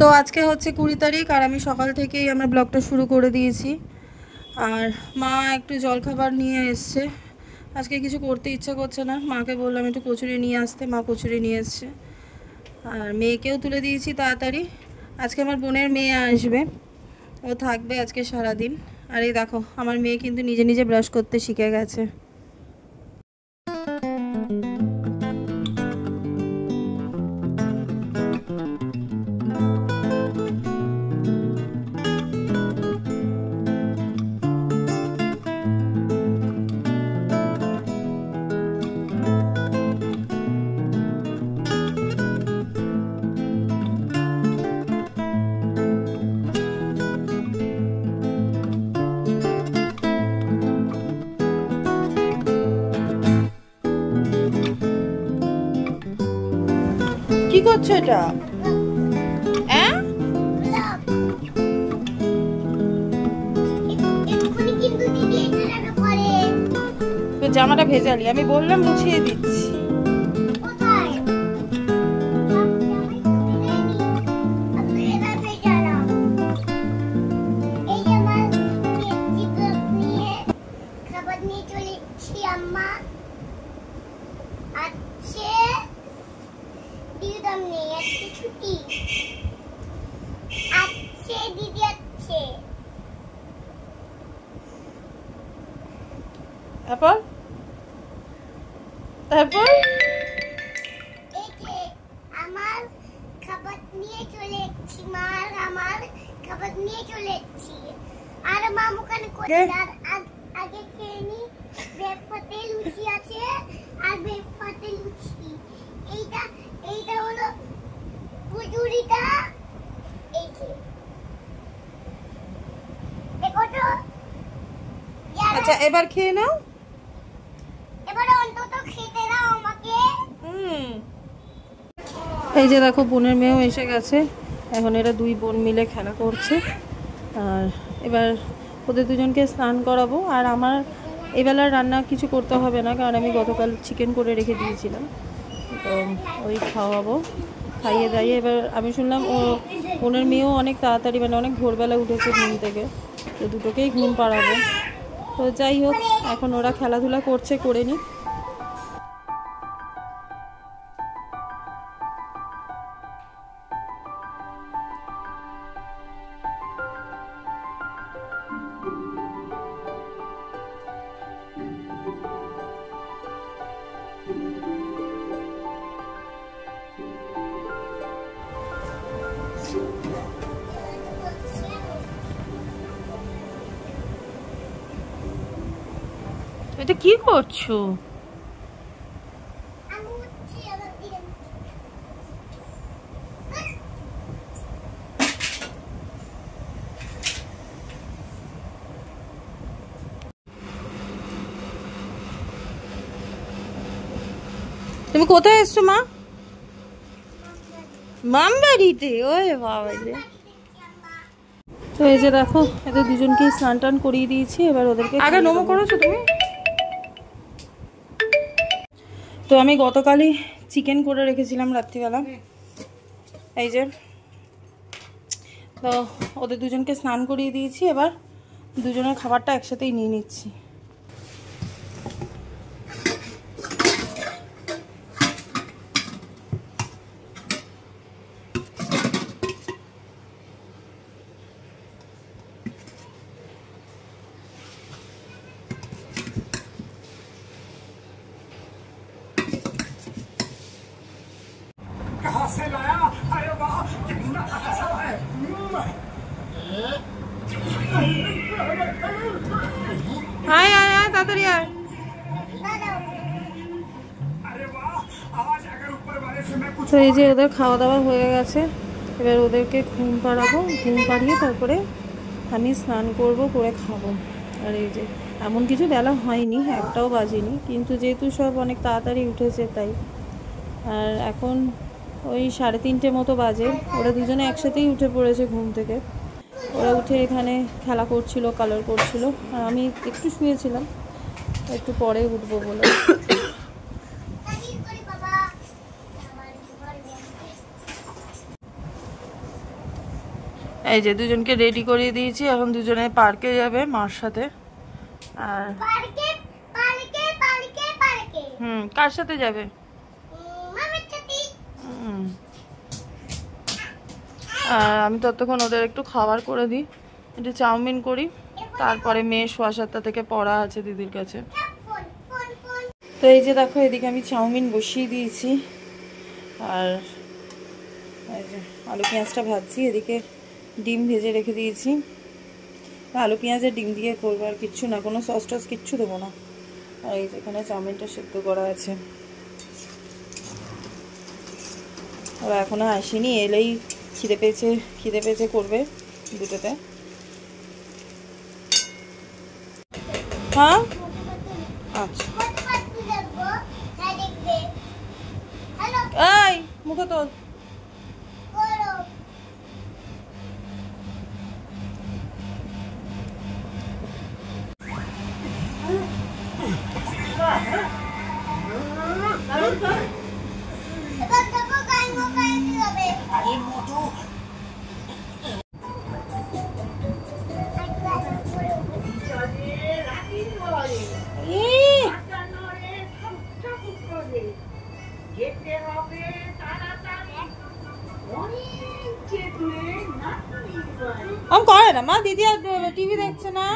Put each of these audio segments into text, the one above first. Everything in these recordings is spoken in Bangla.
তো আজকে হচ্ছে 20 তারিখ আর আমি সকাল থেকেই আমার ব্লগটা শুরু করে দিয়েছি। আর মা একটু জলখাবার নিয়ে এসছে। আজকে কিছু করতে ইচ্ছা করছে না, মাকে বললাম একটু কচুরি নিয়ে আসতে, মা কচুরি নিয়ে এসছে। আর মেয়েকেও তুলে দিয়েছি তাড়াতাড়ি। আজকে আমার বোনের মেয়ে আসবে, ও থাকবে আজকে সারাদিন। আর এই দেখো আমার মেয়ে কিন্তু নিজে নিজে ব্রাশ করতে শিখে গেছে। কি করছো এটা? জামাটা ভেজালি, আমি বললাম মুছিয়ে দিচ্ছি। তারপর তারপর আমার খাবার নিয়ে চলে এসেছি, মা আমার খাবার নিয়ে চলে এসেছি। আর মা মুখানে কোথার আগে খেয়ে নি। ব্রেকফাস্টে লুচি আছে আর ব্রেকফাস্টে লুচি। এইটা হলো কচুরিটা। এই যে দেখো তো। আচ্ছা এবার খেয়ে নাও, এবার অন্তত খেতে দাও আমাকে। এই যে দেখো বোনের মেয়েও এসে গেছে। এখন এরা দুই বোন মিলে খেলা করছে। আর এবার ওদের দুজনকে স্নান করাবো। আর আমার এবেলার রান্না কিছু করতে হবে না, কারণ আমি গতকাল চিকেন করে রেখে দিয়েছিলাম, তো ওই খাওয়াবো। খাইয়ে দাইয়ে এবার আমি শুনলাম ও বোনের মেয়েও অনেক তাড়াতাড়ি, মানে অনেক ভোরবেলা উঠেছে ঘুম থেকে, তো দুটোকেই ঘুম পাড়াবো। তো যাই হোক, এখন ওরা খেলাধুলা করছে, করে নি। এটা কি করছো? তুমি কোথায় এসছো মা? মামবাড়িতে? ওরে বাবা রে। তো এই যে দেখো এদের দুজনকে স্নান টান করিয়ে দিয়েছি, এবার ওদেরকে আগে নমো করেছো তুমি। তো আমি গতকালই চিকেন করে রেখেছিলাম রাত্রিবেলা, এই যে। তো ওদের দুজনকে স্নান করিয়ে দিয়েছি, এবার দুজনের খাবারটা একসাথেই নিয়ে নিচ্ছি। कहाँ से लाया? अरे वाह, कितना अच्छा है। আয় আয় আয় তাড়াতাড়ি আয়। अरे वाह, आज अगर ऊपर वाले से मैं कुछ। তো এই যে ওদের খাওয়া দাওয়া হয়ে গেছে, এবার ওদেরকে ঘুম পাড়াবো। ঘুম পাড়িয়ে তারপরে আমি স্নান করব, করে খাবো। আর এই যে এমন কিছু বেলা হয়নি, একটাও বাজেনি, কিন্তু যেহেতু সব অনেক তাড়াতাড়ি উঠেছে তাই। আর এখন ওই 3:30 মতো বাজে। ওরা দুজনে একসাথেই উঠে পড়েছে ঘুম থেকে। ওরা উঠে এখানে খেলা করছিল, কালার করছিল, আর আমি একটু শুয়েছিলাম, একটু পরে উঠবো বলে। এই যে দুজনকে রেডি করিয়ে দিয়েছি, এখন দুজনে পার্কে যাবে মার সাথে। আর পার্কে পার্কে পার্কে পার্কে কার সাথে যাবে? মামার সাথে। আর আমি ততক্ষণ ওদের একটু খাবার করে দিই, একটু চাউমিন করি, তারপরে মেয়ে 7:15 থেকে পড়া আছে দিদির কাছে। Phone phone phone. তো এই যে দেখো, এদিকে আমি চাউমিন বসিয়ে দিয়েছি, আর এই যে আলু পেঁয়াজটা ভাজছি, এদিকে ডিম ভেজে রেখে দিয়েছি। আলু পেঁয়াজের ডিম দিয়ে করবো, আর কিচ্ছু না, কোনো সস টস কিচ্ছু দেবো না। আর এই যে এখানে চাউমিনটা সেদ্ধ করা আছে। ওরা এখনো আসেনি, এলেই খিদে পেয়েছে করবে দুটোতে। হ্যাঁ আচ্ছা, কত পাতি লাগবো? হ্যাঁ দেখবে। হ্যালো এই মুখে তোল। করো। এবার দেখো গাইমো গাইতে হবে। अरे मोटू আমি করে না মা, দিদি আর টিভি দেখছে না।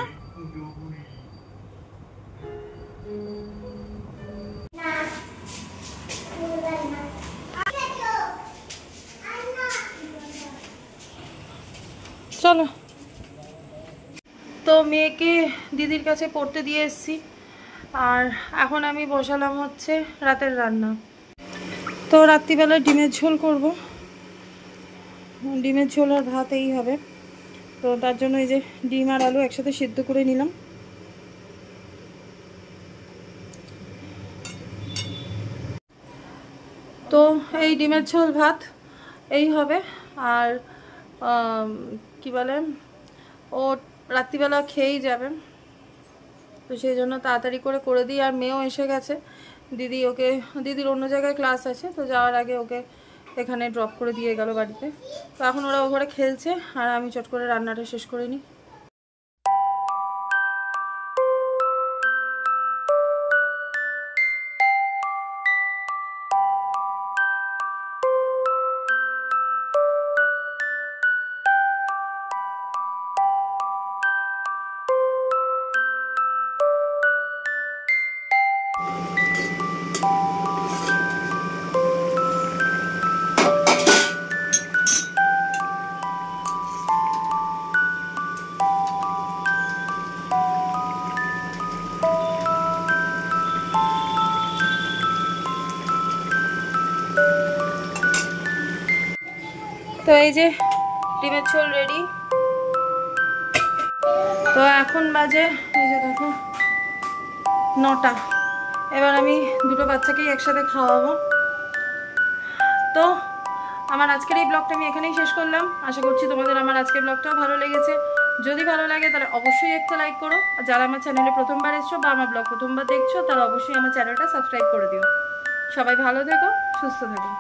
চলো, তো মেয়েকে দিদির কাছে পড়তে দিয়ে এসেছি, আর এখন আমি বসালাম হচ্ছে রাতের রান্না। তো রাত্রিবেলা ডিমের ঝোল করব, ডিমের ঝোল আর ভাত এই হবে। তো তার জন্য এই যে ডিম আর আলু একসাথে সিদ্ধ করে নিলাম। তো এই ডিমের ঝোল ভাত এই হবে। আর কি বলে, ও রাত্রিবেলা খেয়েই যাবে, তো সেই জন্য তাড়াতাড়ি করে দিই। আর মেয়েও এসে গেছে, দিদির অন্য জায়গায় ক্লাস আছে, তো যাওয়ার আগে ওকে এখানে ড্রপ করে দিয়ে গেল বাড়িতে। তো এখন ওরা ও ঘরে খেলছে, আর আমি চট করে রান্নাটা শেষ করে নিই। তো এই যে ডিমের ঝোল রেডি। তো এখন বাজে এই যে দেখো 9টা। এবার আমি দুটো বাচ্চাকেই একসাথে খাওয়াবো। তো আমার আজকের এই ব্লগটা আমি এখানেই শেষ করলাম। আশা করছি তোমাদের আমার আজকের ব্লগটাও ভালো লেগেছে। যদি ভালো লাগে তাহলে অবশ্যই একটা লাইক করো, আর যারা আমার চ্যানেলে প্রথমবার এসছো বা আমার ব্লগ প্রথমবার দেখছো তারা অবশ্যই আমার চ্যানেলটা সাবস্ক্রাইব করে দিও। সবাই ভালো থেকো, সুস্থ থাকো।